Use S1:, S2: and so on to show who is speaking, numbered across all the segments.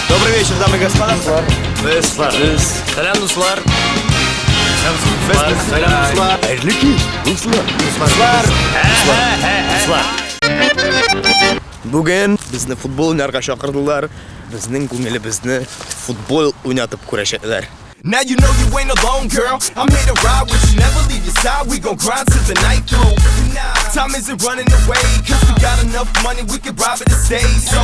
S1: Добрый вечер, дамы и господа. Салям, дуслар. Бүген безне футбол уйнарга чакырдылар. Безнең күңелебезне футбол уйнатып күрәчәкләр.
S2: Now you know you ain't alone, girl. I'm here to ride with you, never leave your side. We gon' grind till the night through. Time isn't running away, cause we got enough money, we can rob it and stay. So,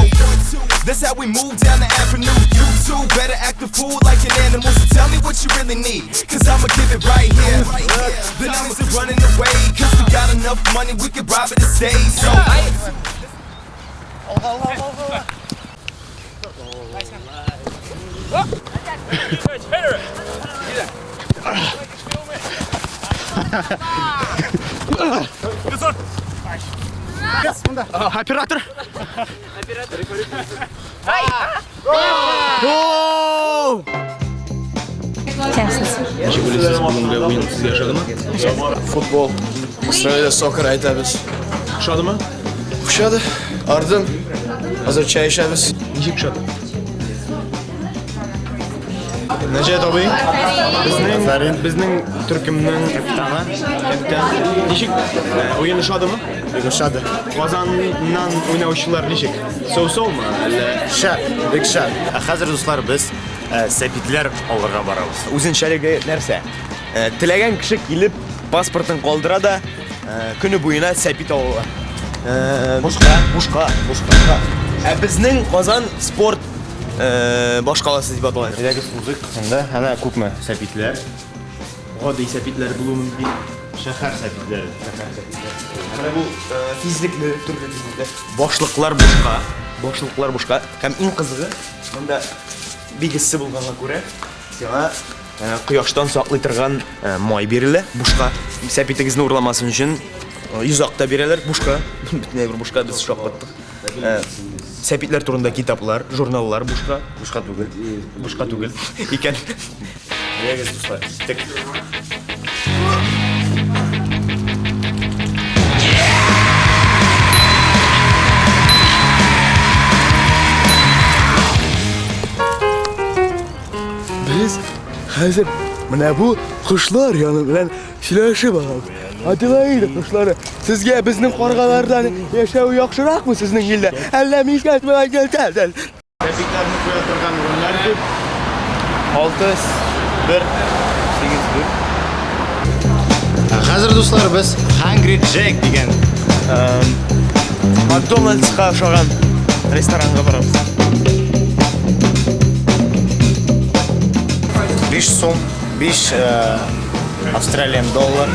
S2: that's how we move down the avenue. You two better act a fool like an animal. So tell me what you really need, cause I'ma give it right here. The time isn't running away, cause we got enough money, we can rob it and stay. So,
S1: Оператор. Футбол. Австралияда сокер айтабыз.
S3: Ошадымы?
S1: Ошады. Ардым. Азыр чай ичабыз.
S3: Ничек ошады? Нәҗәт абый, безнең төркемнең капитаны. Ничек? Уен ошадымы?
S1: Ошады.
S3: Казаннан уйнаучылар ничек? Соусолмы? Әллә
S1: Бик шат.
S4: Хәзер дуслар без сәпитләр алырга барабыз.
S1: Үзенчәлеге нәрсә? Теләгән кеше килеп паспортын калдыра да көне буена сәпит ала. Бушка. Безнең Казан спорт башкаласы дип аталган.
S4: Бирәге сузык кысында һәнә күпме сәпитләр.
S3: гади сәпитләр булуы мөмкин.
S4: Шәһәр сәпитләре.
S1: Менә бу физикле төрле физикле. Башлыклар бушка. Һәм иң кызыгы, монда бигесе булганга күрә, сиңа кояштан саклый торган май бирелә бушка. Сәпитегезне урламасын өчен йозакта бирәләр бушка. Бөтенләй бер бушка без шаккаттык. Сәпитләр турында китаплар, журналлар бушка. Бушка түгел. Икән. Ягез дуслар. Тик. Biz hazır mana bu kuşlar yanı bilen silahı bakalım. Adılaydı kuşları. Sizge bizning qargalardan yaşaw yaxshiroqmi sizning yilda? Alla mishkatma keltadi.
S4: Сәпитләрне куя торган урыннар күп. 601 81. Хәзер дуслар без Hungry Jack дигән
S1: Макдональдска охшаган ресторанга барабыз.
S4: 5 сум, 5 Австралиян доллар.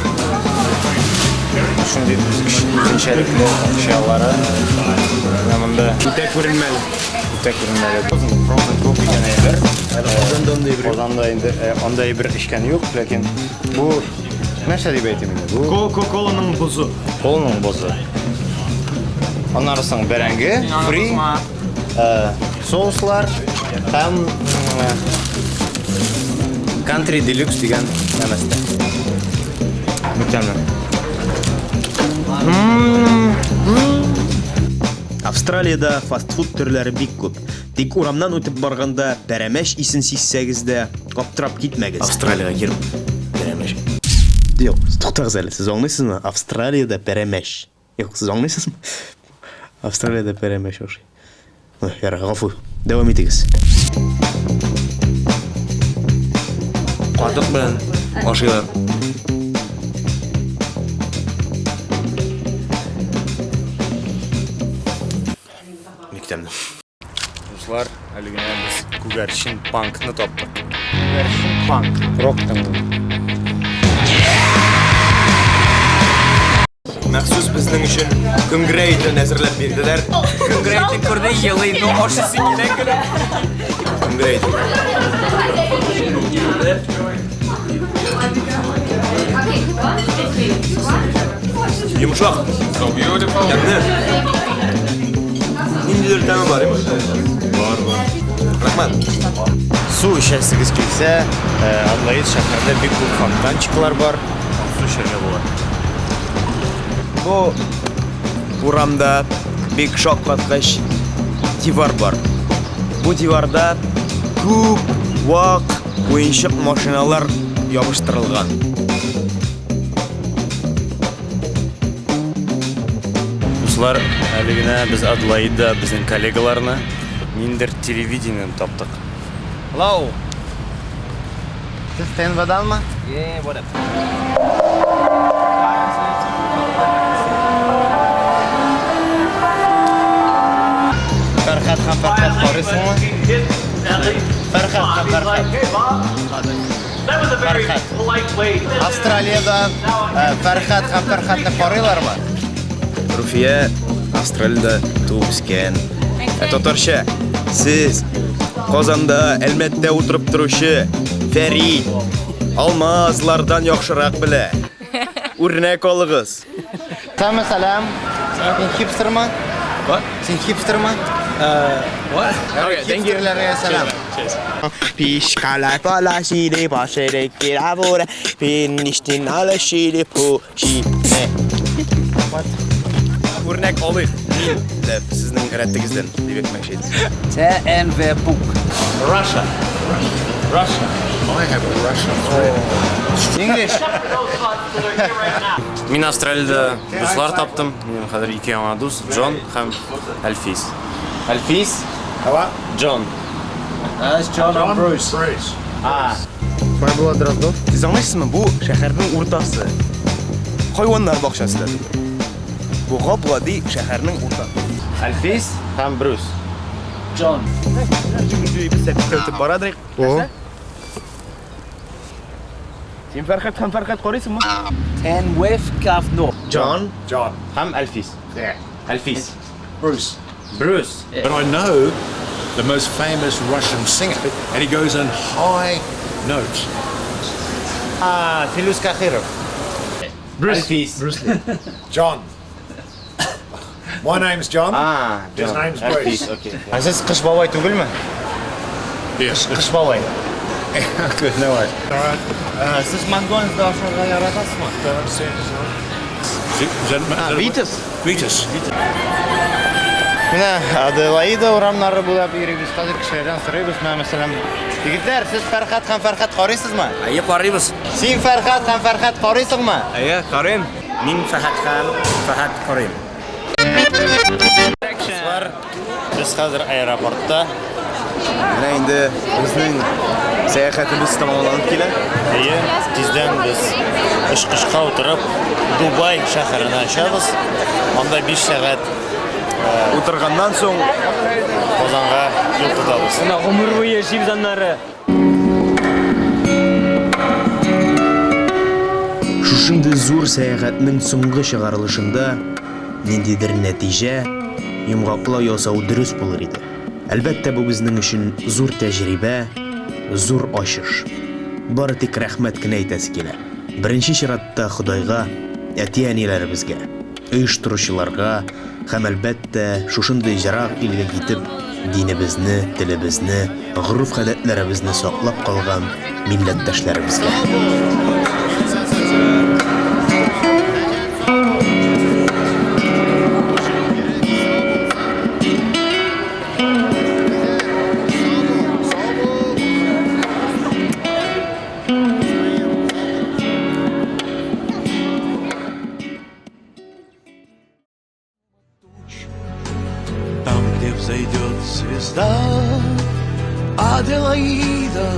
S4: Шундый үзенчәлекле акчалары. Монда үтә күренмәле. Фронт кофе дигән әйбер. Казанда инде андай бер эчкән юк, ләкин бу нәрсә дип әйтим инде? Бу
S3: Кока-коланың бузы.
S4: колның бозы. Аннары соң бәрәңге, фри, соуслар һәм Country Deluxe дигән нәмәстә. Мөкәммәл.
S1: Австралиядә фастфуд төрләре бик күп. Тик урамнан үтеп барганда пәрәмәч исен сизсәгез дә каптырап китмәгез.
S4: Австралиягә киреп бәрәмәч.
S1: Юк, туктагыз әле. Сез аңлыйсызмы? Австралиядә пәрәмәч. Юк, сез аңлыйсызмы? Австралиядә пәрәмәч ошый. Ярый, гафу. Дәвам итегез. Катык белән ашыйлар. Мектәпне.
S4: Дуслар, әле генә без күгәрчен панкны таптык. Күгәрчен панк. Роктан.
S1: Махсус безнең өчен конгрейтен әзерләп бирделәр.
S5: Конгрейтен күрде елый, но ашысы килә көне.
S1: Конгрейт. Йомшак. Тәмле. Ниндидер тәме бар, имеш?
S4: Бар.
S1: Рахмат.
S4: Су эчәсегез килсә, Адлайд шәһәрендә бик күп фонтанчыклар бар. Су эчәргә була.
S1: Бу урамда бик шаккаткыч дивар бар. Бу диварда күп вак уенчык машиналар ябыштырылган.
S4: Дуслар, әле генә без Адлайда безнең коллегаларны ниндер телевидениедән таптык.
S1: Hello.
S4: Сез ТНВ-данмы?
S1: Yeah, what up?
S4: Фәрхәт һәм Фәрхәт карыйсыңмы? Фәрхәт һәм Фәрхәт. Австралиядә Фәрхәт һәм Фәрхәтне карыйлармы?
S1: Руфия Австралиядә туып үскән. Татарча. Сез Казанда Әлмәттә утырып торучы Фәрит Алмазлардан яхшырак белә. Үрнәк алыгыз.
S4: Сәлам, сәлам. Син хипстермы?
S1: What?
S4: Син хипстермы?
S1: What? Okay, thank you.
S4: Хипстерләргә сәлам.
S1: Пишкалай палашири башири кирабура пинништин алашири пуши. Үрнәк алыйк. Дип сезнең рәттегездән дип әйтмәкче идем.
S5: TNV Book.
S3: Russia. Russia. I have a Russian friend.
S4: English. Мин Австралиядә дуслар таптым. Минем хәзер ике яңа дус, Джон һәм Әлфис. Әлфис?
S3: Һава?
S4: Джон.
S3: John Bruce.
S4: Бар була Дроздов.
S1: Сез аңлайсызмы, бу шәһәрнең уртасы. Хайваннар бакчасы. Бу гап-гади шәһәрнең уртасы.
S4: Әлфис һәм Брюс.
S5: John.
S1: Барадыр.
S4: О.
S1: Син Фәрхәт һәм Фәрхәт карыйсыңмы?
S5: TNW Kavno.
S1: John.
S4: Һәм Әлфис. Әлфис.
S3: Bruce.
S4: Брюс.
S6: But I know the most famous Russian singer, and he goes in high notes.
S4: Филус Кахиров. Әлфис.
S6: John. My name's John.
S4: His
S6: name's
S4: Әлфис,
S6: Bruce.
S4: окей. Сез Кыш бабай түгелме?
S6: Yes.
S4: Кыш бабай. Good, no worries.
S6: All right.
S4: Сез Макдональдсда ашарга яратасызмы?
S6: Vitas. Vitas.
S4: Менә Аделаида урамнары буйлап йөрибез. Хәзер кешеләрдән сорыйбыз. Менә мәсәлән, егетләр, сез Фәрхәт һәм Фәрхәт карыйсызмы?
S5: Әйе, карыйбыз.
S4: Син Фәрхәт һәм Фәрхәт карыйсыңмы?
S1: Әйе, карыйм.
S4: Мин Фәрхәт һәм Фәрхәт карыйм. Без хәзер аэропортта.
S1: Менә инде безнең сәяхәтебез тәмамланып килә.
S4: Әйе, тиздән без очкышка утырып Дубай шәһәренә очабыз. Анда 5 сәгать
S1: Утырганнан соң
S4: Казанга юл тотабыз.
S5: Менә гомер буе яшибез аннары.
S1: шушындый зур сәяхәтнең соңгы чыгарылышында ниндидер нәтиҗә, йомгаклау ясау дөрес булыр иде. Әлбәттә, бу безнең өчен зур тәҗрибә, зур ачыш. Бары тик рәхмәт кенә әйтәсе килә. Беренче чиратта Худайга, әти-әниләребезгә, оештыручыларга һәм әлбәттә шушындый җырак илгә китеп, динебезне, телебезне, гореф-гадәтләребезне саклап калган милләттәшләребезгә.
S2: Там, где взойдет звезда, Аделаида,